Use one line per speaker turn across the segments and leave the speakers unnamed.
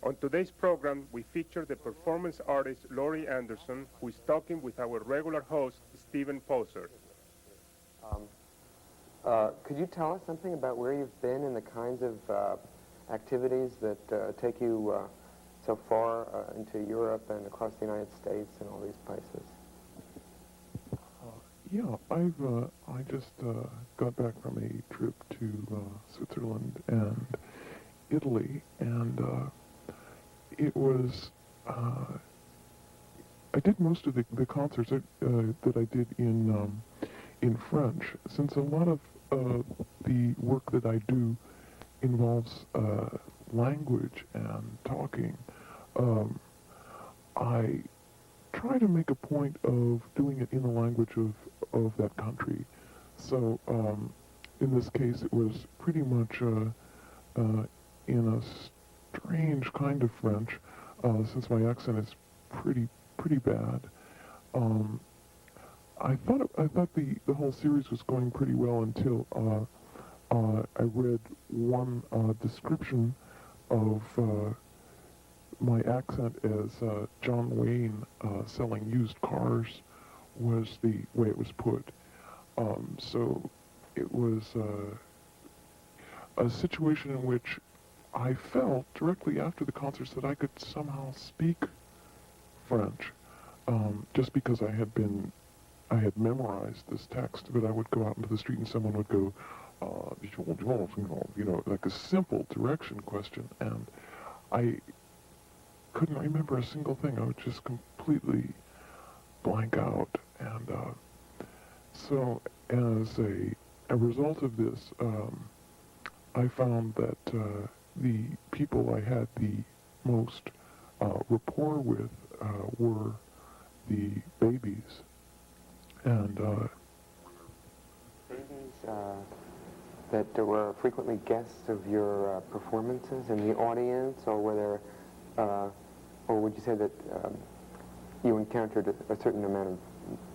On today's program, we feature the performance artist Laurie Anderson, who is talking with our regular host, Stephen Poser.
Could you tell us something about where you've been and the kinds of activities that take you so far into Europe and across the United States and all these places?
I just got back from a trip to Switzerland and Italy, and it was, I did most of the concerts that I did in French, since a lot of the work that I do involves language and talking. I try to make a point of doing it in the language of that country. So in this case, it was pretty much in a strange kind of French, since my accent is pretty bad. I thought the whole series was going pretty well until I read one description of my accent as John Wayne selling used cars was the way it was put. So it was a situation in which I felt directly after the concerts that I could somehow speak French, just because I had memorized this text, but I would go out into the street and someone would go, like a simple direction question, and I couldn't remember a single thing. I would just completely blank out, and so as a result of this, I found that the people I had the most rapport with were the babies. And
babies that were frequently guests of your performances in the audience, or were there, or would you say that you encountered a certain amount of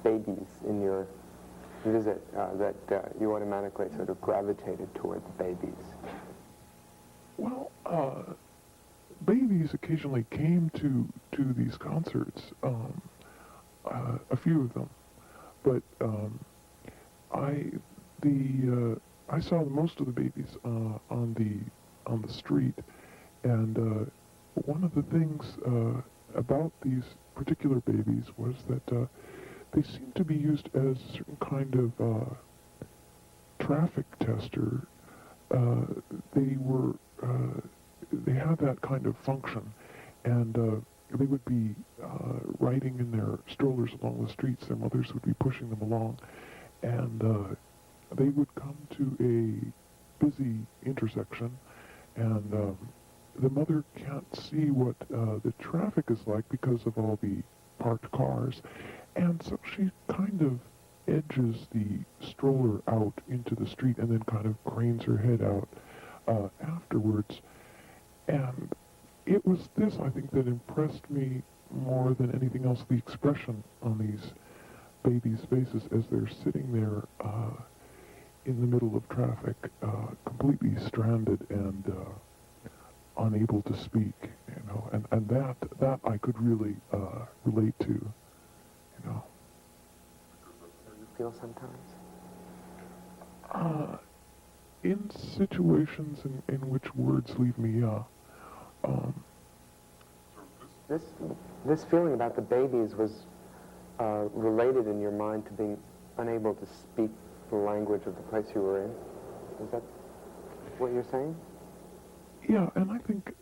babies in your visit, that you automatically sort of gravitated toward the babies?
Well, babies occasionally came to these concerts, a few of them, but I saw most of the babies on the street, and one of the things about these particular babies was that they seemed to be used as a certain kind of traffic tester. They had that kind of function, and they would be riding in their strollers along the streets. Their mothers would be pushing them along, and they would come to a busy intersection, and the mother can't see what the traffic is like because of all the parked cars, and so she kind of edges the stroller out into the street and then kind of cranes her head out afterwards. And it was this, I think, that impressed me more than anything else, the expression on these babies' faces as they're sitting there in the middle of traffic, completely stranded and unable to speak, and that I could really relate to,
You feel sometimes?
In situations in which words leave me,
This feeling about the babies was related in your mind to being unable to speak the language of the place you were in. Is that what you're saying?
Yeah, and I think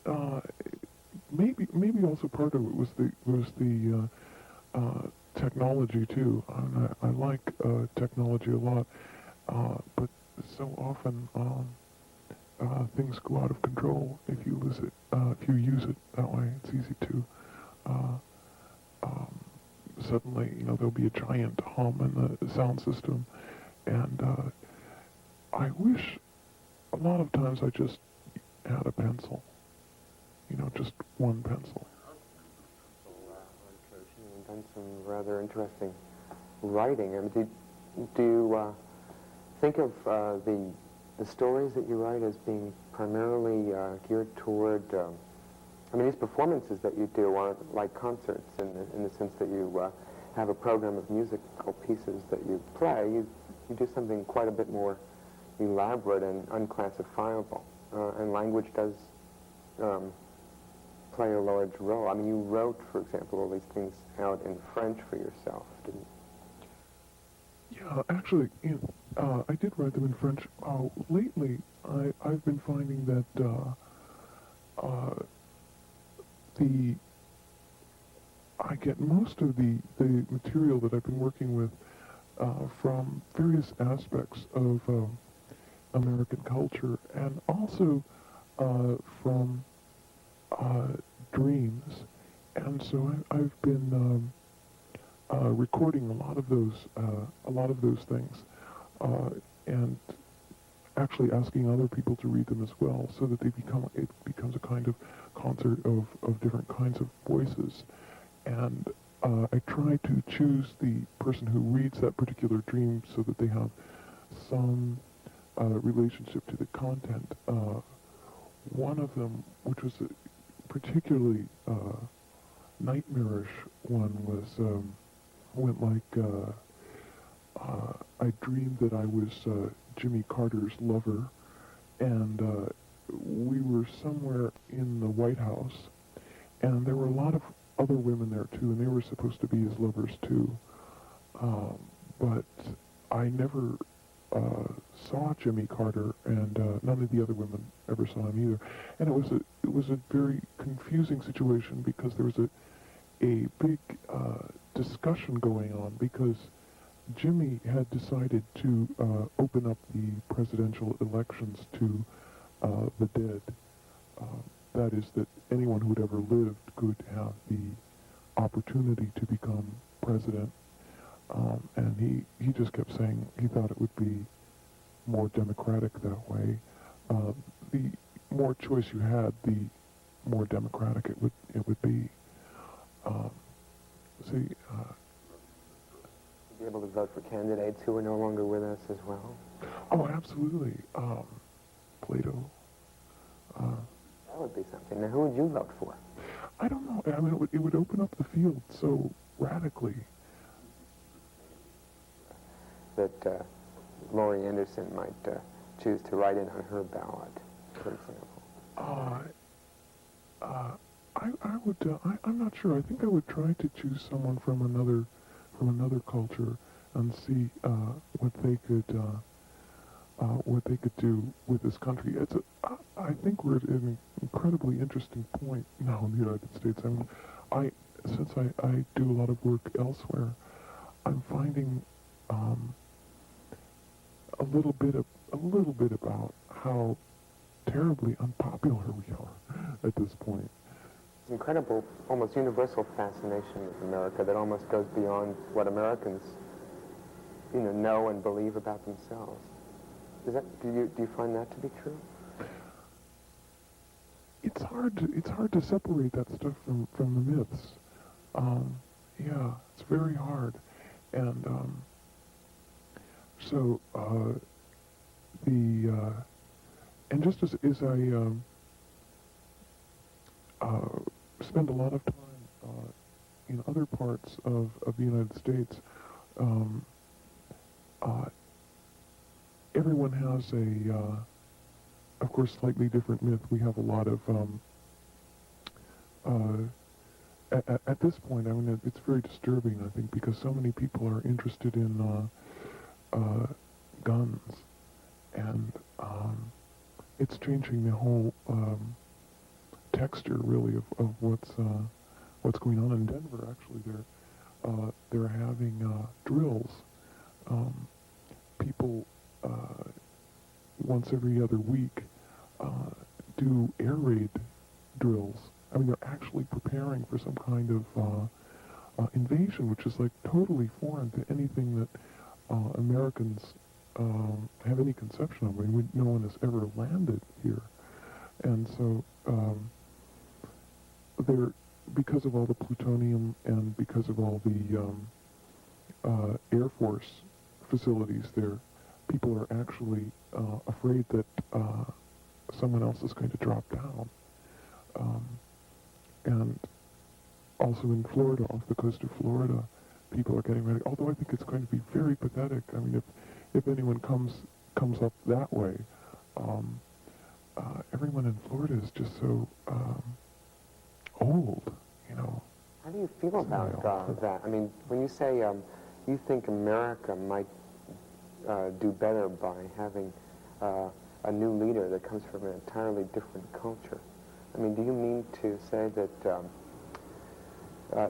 maybe also part of it was the technology too. I like technology a lot, but so often things go out of control if you use it that way. It's easy to suddenly, there'll be a giant hum in the sound system, and I wish a lot of times I just had a pencil, just one pencil.
You've done some rather interesting writing. I mean, do you think of the stories that you write as being primarily geared toward? I mean, these performances that you do aren't like concerts in the sense that you have a program of musical pieces that you play. You do something quite a bit more elaborate and unclassifiable, and language does play a large role. I mean, you wrote, for example, all these things out in French for yourself, didn't you?
Yeah, actually, I did write them in French. Lately, I've been finding that I get most of the material that I've been working with from various aspects of American culture, and also from dreams. And so I've been recording a lot of those things, and actually asking other people to read them as well, so that it becomes a kind of concert of different kinds of voices. And I try to choose the person who reads that particular dream so that they have some relationship to the content. One of them, which was a particularly nightmarish one, went like, I dreamed that I was Jimmy Carter's lover, and we were somewhere in the White House, and there were a lot of other women there too, and they were supposed to be his lovers too. But I never saw Jimmy Carter, and none of the other women ever saw him either. And it was a very confusing situation, because there was a big discussion going on, because Jimmy had decided to open up the presidential elections to the dead. That is, that anyone who had ever lived could have the opportunity to become president. And he just kept saying he thought it would be more democratic that way. The more choice you had, the more democratic it would be.
Be able to vote for candidates who are no longer with us as well?
Oh, absolutely. Plato.
That would be something. Now, who would you vote for?
I don't know. I mean, it would open up the field so radically.
That Laurie Anderson might choose to write in on her ballot, for example.
I would. I'm not sure. I think I would try to choose someone from another culture and see what they could do with this country. I think we're at an incredibly interesting point now in the United States. I mean, since I do a lot of work elsewhere, I'm finding a little bit about how terribly unpopular we are at this point.
It's incredible, almost universal fascination with America that almost goes beyond what Americans, know and believe about themselves. Do you find that to be true?
It's hard to separate that stuff from the myths. Yeah, it's very hard, and so and just as I spend a lot of time in other parts of the United States, everyone has of course, slightly different myth. We have a lot of, at this point, I mean, it's very disturbing, I think, because so many people are interested in guns, and it's changing the whole texture, really, of what's going on in Denver. Actually, they're having drills. People once every other week do air raid drills. I mean, they're actually preparing for some kind of invasion, which is like totally foreign to anything that Americans have any conception of. I mean, no one has ever landed here. And so there, because of all the plutonium and because of all the Air Force facilities there, people are actually afraid that someone else is going to drop down. And also in Florida, off the coast of Florida, people are getting ready. Although I think it's going to be very pathetic. I mean, if anyone comes up that way, everyone in Florida is just so old, you know.
How do you feel about that? I mean, when you say you think America might do better by having a new leader that comes from an entirely different culture, I mean, do you mean to say that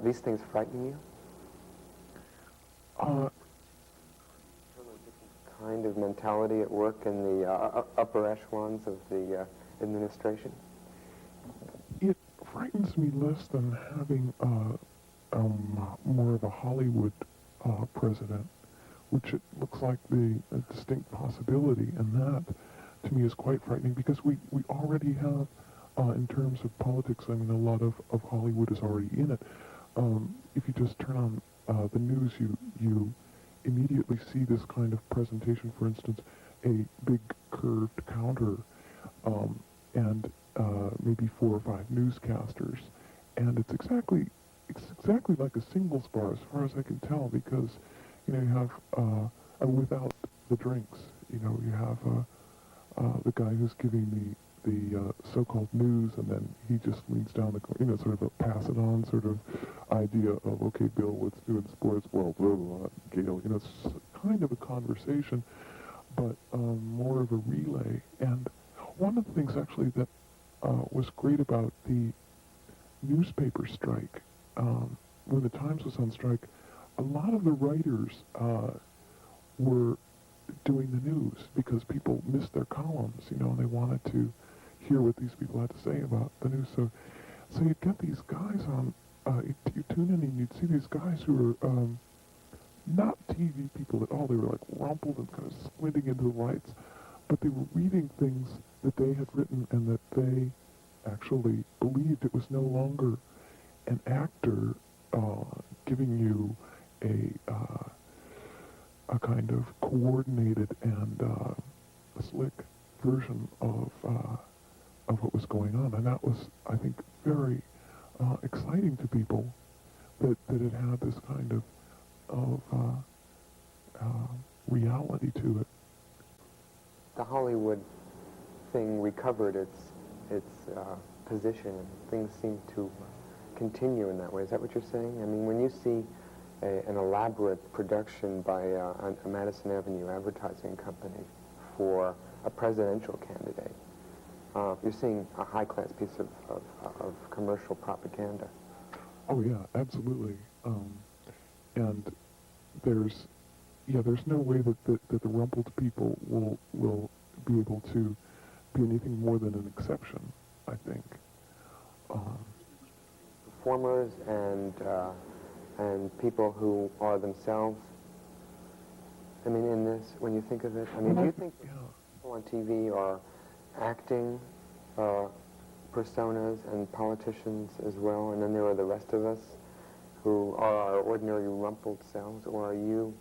these things frighten you? Kind of mentality at work in the upper echelons of the administration?
It frightens me less than having more of a Hollywood president, which it looks like a distinct possibility, and that, to me, is quite frightening, because we already have, in terms of politics, I mean, a lot of Hollywood is already in it. If you just turn on the news, you immediately see this kind of presentation. For instance, a big curved counter and maybe 4 or 5 newscasters, and it's exactly like a singles bar as far as I can tell, because you have without the drinks, you have the guy who's giving the so-called news, and then he just leans down the, sort of a pass-it-on sort of idea of, okay, Bill, what's new in sports? Well, blah, blah, blah, Gail, it's kind of a conversation, but more of a relay. And one of the things, actually, that was great about the newspaper strike, when the Times was on strike, a lot of the writers were doing the news because people missed their columns, and they wanted to hear what these people had to say about the news. So you'd get these guys on, you tune in and you'd see these guys who were not TV people at all. They were like rumpled and kind of squinting into the lights, but they were reading things that they had written and that they actually believed. It was no longer an actor giving you a kind of coordinated and slick version of what was going on, and that was, I think, very exciting to people, that it had this kind of reality to it.
The Hollywood thing recovered its position, and things seem to continue in that way. Is that what you're saying? I mean, when you see an elaborate production by a Madison Avenue advertising company for a presidential candidate, you're seeing a high-class piece of commercial propaganda.
Oh yeah, absolutely. And there's no way that the rumpled people will be able to be anything more than an exception, I think.
Performers and people who are themselves. I mean, in this, when you think of it, I mean, do you think people on TV are acting personas and politicians as well, and then there are the rest of us who are our ordinary rumpled selves, or are you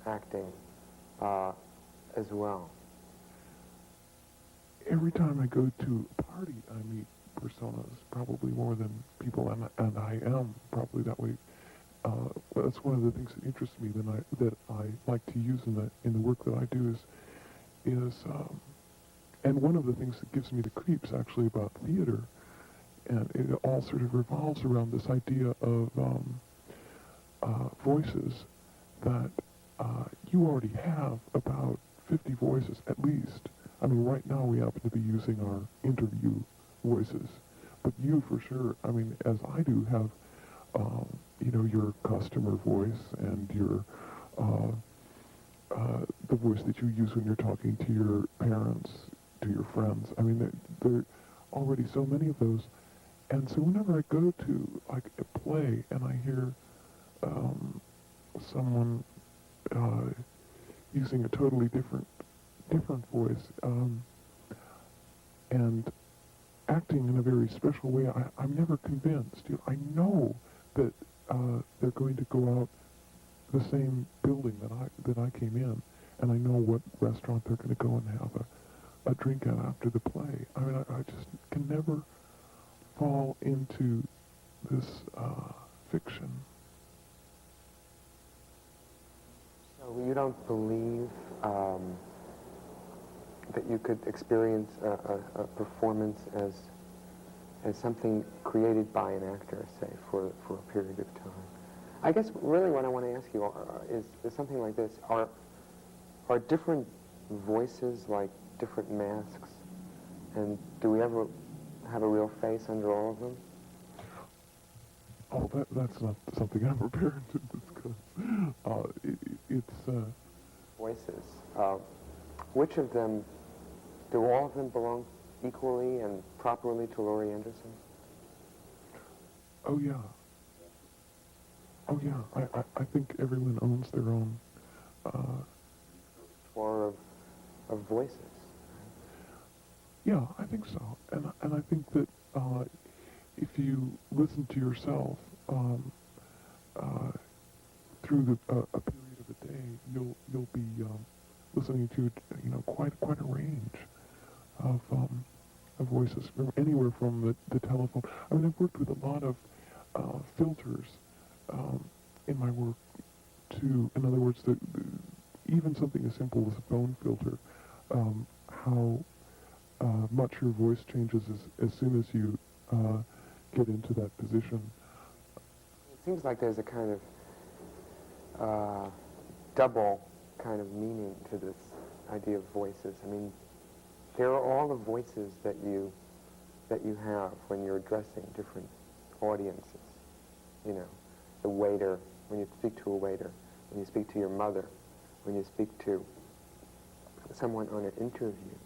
acting as well?
Every time I go to a party, I meet personas, probably more than people, and I am probably that way. That's one of the things that interests me, that I like to use in the work that I do is and one of the things that gives me the creeps, actually, about theater, and it all sort of revolves around this idea of voices, that you already have about 50 voices, at least. I mean, right now we happen to be using our interview voices, but you, for sure, I mean, as I do, have, your customer voice and your the voice that you use when you're talking to your parents, to your friends. I mean, there are already so many of those. And so whenever I go to, like, a play and I hear someone using a totally different voice and acting in a very special way, I'm never convinced. I know that they're going to go out the same building that I came in, and I know what restaurant they're going to go and have a drink at after the play. I mean, I just can never fall into this fiction.
So you don't believe that you could experience a performance as something created by an actor, say, for a period of time? I guess really what I want to ask you is something like this. Are different voices like different masks? And do we ever have a real face under all of them?
Oh, that's not something I'm prepared to discuss. It's
Voices. Which of them, do all of them belong equally and properly to Laurie Anderson?
oh yeah, I think everyone owns their own.
Or of voices?
Yeah, I think so, and I think that if you listen to yourself through a period of a day, you'll be listening to quite a range of voices from anywhere from the telephone. I mean, I've worked with a lot of filters in my work. In other words, even something as simple as a phone filter, how much your voice changes as soon as you get into that position.
It seems like there's a kind of double kind of meaning to this idea of voices. I mean, there are all the voices that you have when you're addressing different audiences. You know, the waiter, when you speak to a waiter, when you speak to your mother, when you speak to someone on an interview,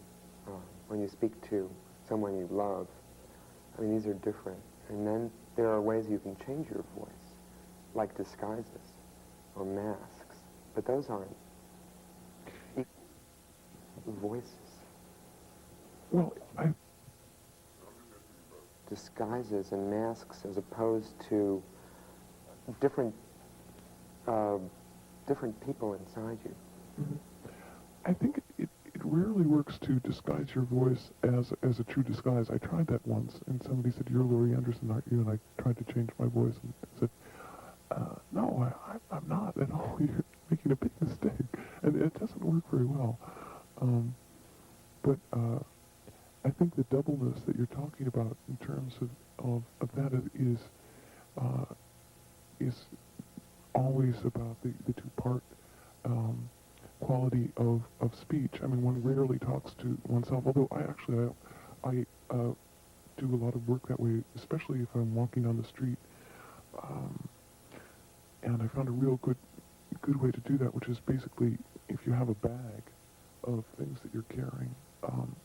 when you speak to someone you love. I mean, these are different. And then there are ways you can change your voice, like disguises or masks. But those aren't equal voices.
Well,
Disguises and masks as opposed to different people inside you.
mhm. I think it rarely works to disguise your voice as a true disguise. I tried that once, and somebody said, "You're Laurie Anderson, aren't you?" And I tried to change my voice, and said, "No, I'm not at all. You're making a big mistake." And it doesn't work very well. But I think the doubleness that you're talking about in terms of that is always about the two-part quality of speech. I mean, one rarely talks to oneself, although I do a lot of work that way, especially if I'm walking down the street. And I found a real good way to do that, which is basically if you have a bag of things that you're carrying,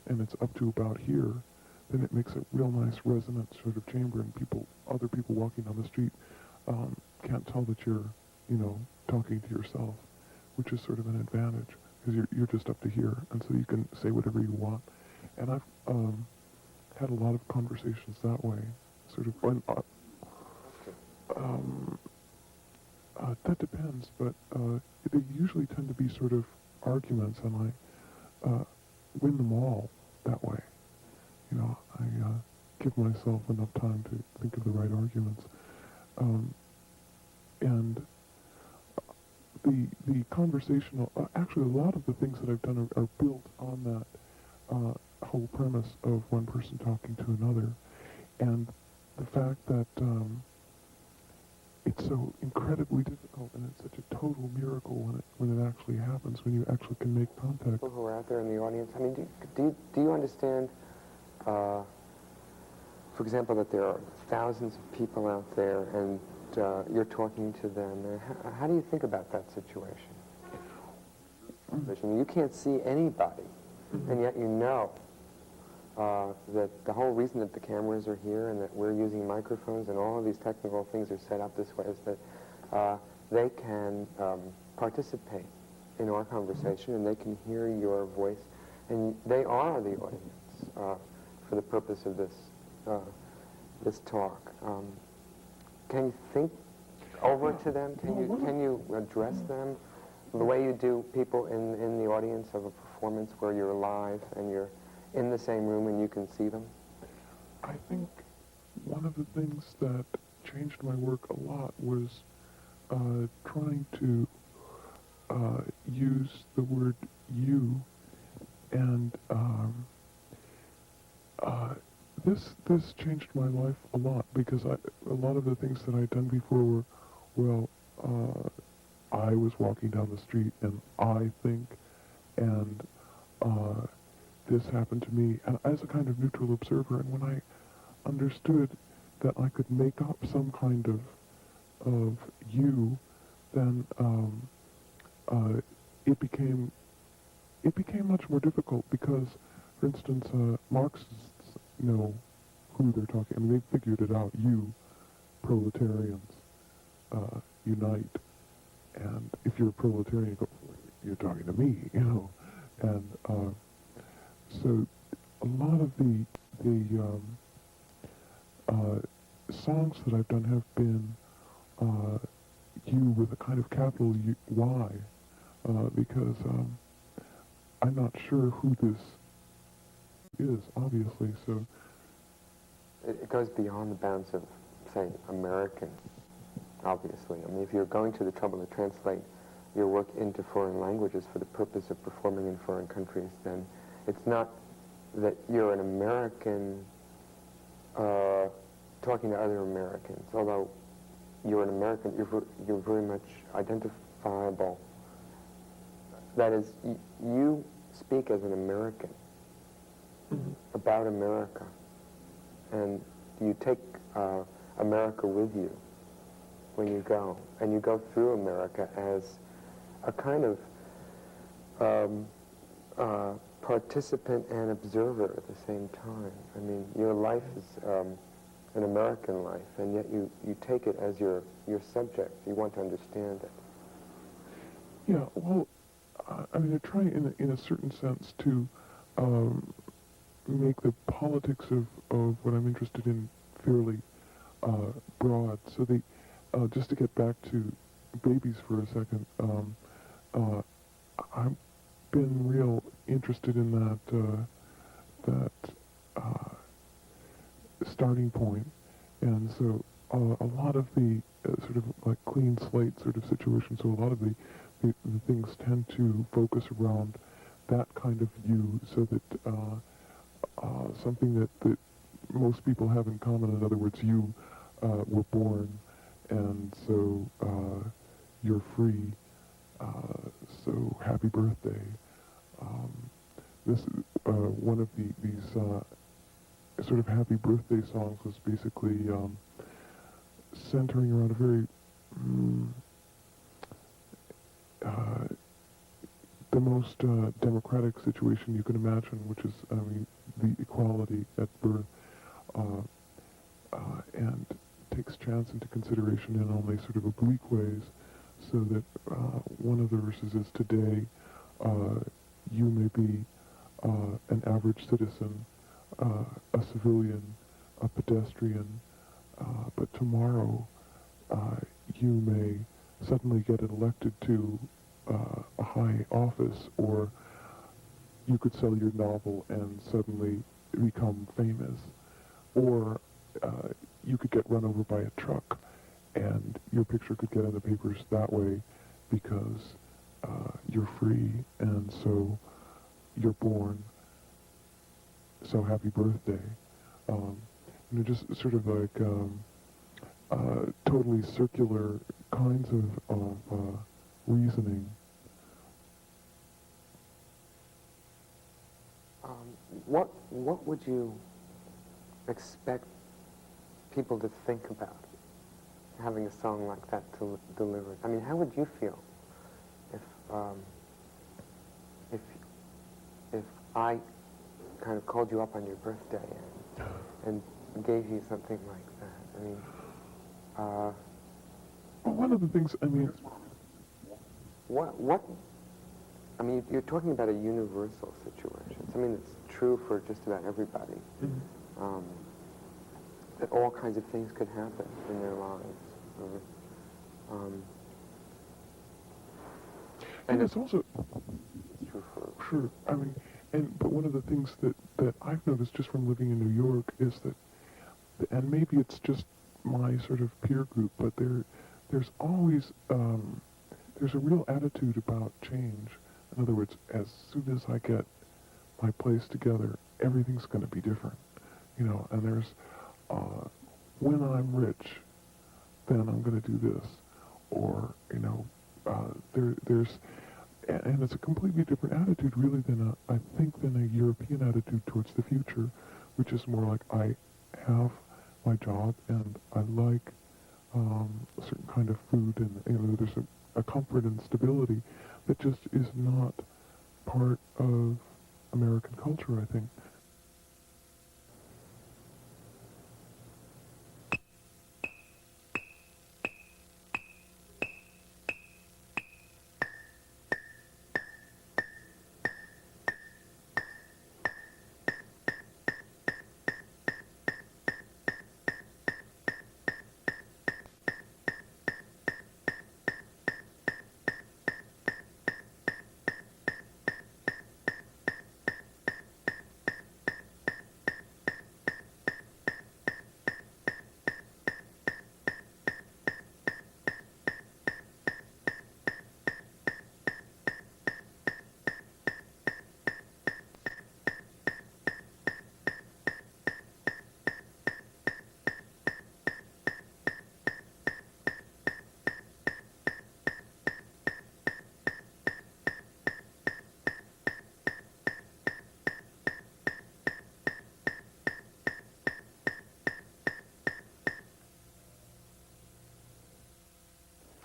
and it's up to about here, then it makes a real nice resonant sort of chamber, and other people walking down the street can't tell that you're, talking to yourself, which is sort of an advantage, because you're just up to here, and so you can say whatever you want. And I've had a lot of conversations that way, sort of. That depends, but they usually tend to be sort of arguments, and I win them all that way. I give myself enough time to think of the right arguments. And the conversational, actually a lot of the things that I've done are built on that whole premise of one person talking to another. And the fact that it's so incredibly difficult, and it's such a total miracle when it actually happens, when you actually can make contact.
People who are out there in the audience, I mean, do you understand, for example, that there are thousands of people out there, and you're talking to them? How do you think about that situation? You can't see anybody, and yet you know that the whole reason that the cameras are here and that we're using microphones and all of these technical things are set up this way is that they can participate in our conversation, and they can hear your voice, and they are the audience for the purpose of this talk. Can you think over to them? Can you address them the way you do people in the audience of a performance where you're live and you're in the same room and you can see them?
I think one of the things that changed my work a lot was trying to use the word you, and this changed my life a lot, because a lot of the things that I'd done before were, well, I was walking down the street and I think, and this happened to me, and as a kind of neutral observer. And when I understood that I could make up some kind of you, then it became much more difficult, because, for instance, Marxists know who they're talking. I mean, they figured it out. You, proletarians, unite. And if you're a proletarian, you go, you're talking to me, you know. And so a lot of the songs that I've done have been you with a kind of capital Y, because I'm not sure who this is, obviously, so...
It goes beyond the bounds of, say, American, obviously. I mean, if you're going to the trouble to translate your work into foreign languages for the purpose of performing in foreign countries, then it's not that you're an American talking to other Americans, although you're an American, you're very much identifiable. That is, you speak as an American about America, and you take America with you when you go, and you go through America as a kind of participant and observer at the same time. I mean, your life is an American life, and yet you take it as your subject. You want to understand it.
Yeah, well, I mean, I try in a certain sense to make the politics of what I'm interested in fairly broad. So just to get back to babies for a second, I've been real interested in that starting point, and so a lot of the sort of like clean slate sort of situation. So a lot of the things tend to focus around that kind of view, so that something that most people have in common. In other words, you were born, and so you're free. So happy birthday. This one of these sort of happy birthday songs was basically centering around a very the most democratic situation you can imagine, which is, I mean, the equality at birth, and takes chance into consideration in only sort of oblique ways, so that one of the verses is, today you may be an average citizen, a civilian, a pedestrian, but tomorrow you may suddenly get elected to a high office, or you could sell your novel and suddenly become famous, or you could get run over by a truck and your picture could get in the papers that way, because you're free, and so you're born, so happy birthday. Just sort of like totally circular kinds of reasoning.
What would you expect people to think about having a song like that delivered? I mean, how would you feel if I kind of called you up on your birthday and gave you something like that? I mean,
Well, one of the things, I mean,
What, I mean, you're talking about a universal situation, something that's true for just about everybody. That all kinds of things could happen in their lives.
and it's also,
It's true for...
sure, I mean, but one of the things that I've noticed just from living in New York is that, and maybe it's just my sort of peer group, but there's always, there's a real attitude about change. In other words, as soon as I get my place together, everything's going to be different, you know, and there's, when I'm rich, then I'm going to do this, or, you know, and it's a completely different attitude really than I think than a European attitude towards the future, which is more like I have my job and I like a certain kind of food, and you know, there's a comfort and stability that just is not part of American culture, I think.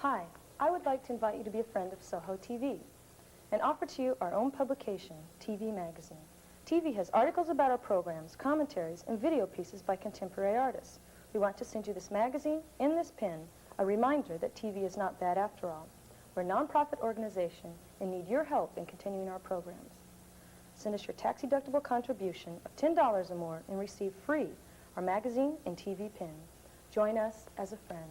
Hi, I would like to invite you to be a friend of Soho TV and offer to you our own publication, TV Magazine. TV has articles about our programs, commentaries, and video pieces by contemporary artists. We want to send you this magazine in this pin, a reminder that TV is not bad after all. We're a nonprofit organization and need your help in continuing our programs. Send us your tax-deductible contribution of $10 or more and receive free our magazine and TV pin. Join us as a friend.